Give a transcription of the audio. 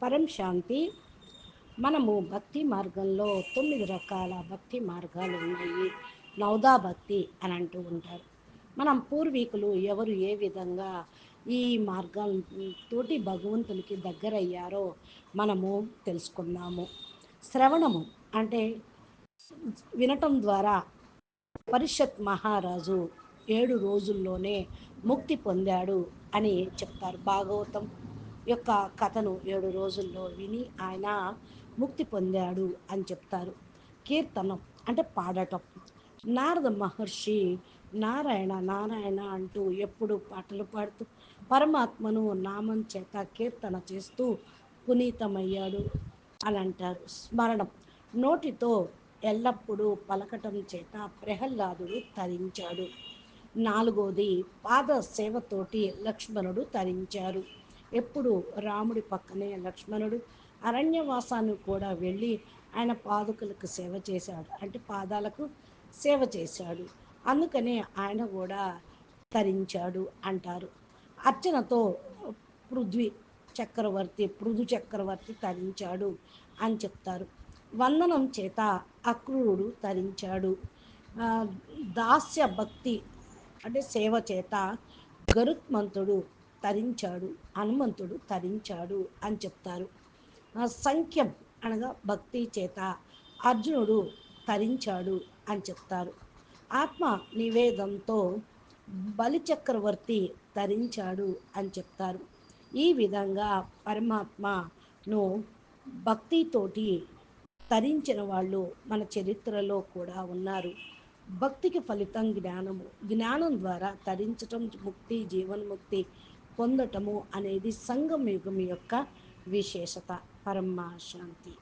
పరం శాంతి. మనము భక్తి మార్గంలో 9 రకాల భక్తి మార్గాలు ఉన్నాయి. నవదా భక్తి అని అంటూ ఉంటారు. మనం పూర్వీకులు ఎవరు ఏ విధంగా ఈ మార్గం తోటి భగవంతునికి దగ్గరయ్యారో మనము తెలుసుకున్నాము. శ్రవణము అంటే వినటం ద్వారా పరిషత్ మహారాజు 7 రోజుల్లోనే ముక్తి పొందాడు అని చెప్తారు. భాగవతం యొక్క కథను 7 రోజుల్లో విని ఆయన ముక్తి పొందాడు అని చెప్తారు. కీర్తనం అంటే పాడటం. నారద మహర్షి నారాయణ నారాయణ అంటూ ఎప్పుడు పాటలు పాడుతూ పరమాత్మను నామం చేత కీర్తన చేస్తూ పునీతమయ్యాడు అని అంటారు. స్మరణం నోటితో ఎల్లప్పుడూ పలకటం చేత ప్రహ్లాదుడు తరించాడు. 4వది పాద సేవతోటి లక్ష్మణుడు తరించారు. ఎప్పుడు రాముడి పక్కనే లక్ష్మణుడు అరణ్యవాసానికి కూడా వెళ్ళి ఆయన పాదుకలకు సేవ చేశాడు, అంటే పాదాలకు సేవ చేశాడు. అందుకనే ఆయన కూడా తరించాడు అంటారు. అర్చనతో పృథ్వీ పృథు చక్రవర్తి తరించాడు అని చెప్తారు. వందనం చేత అక్రూరుడు తరించాడు. దాస్య భక్తి అంటే సేవ చేత గరుత్మంతుడు తరించాడు, హనుమంతుడు తరించాడు అని చెప్తారు. సంఖ్యం అనగా భక్తి చేత అర్జునుడు తరించాడు అని చెప్తారు. ఆత్మ నివేదంతో బలిచక్రవర్తి తరించాడు అని చెప్తారు. ఈ విధంగా పరమాత్మను భక్తితోటి తరించిన వాళ్ళు మన చరిత్రలో కూడా ఉన్నారు. భక్తికి ఫలితం జ్ఞానము. జ్ఞానం ద్వారా తరించటం, ముక్తి, జీవన్ముక్తి పొందటము అనేది సంగం యుగం యొక్క విశేషత. పరమ శాంతి.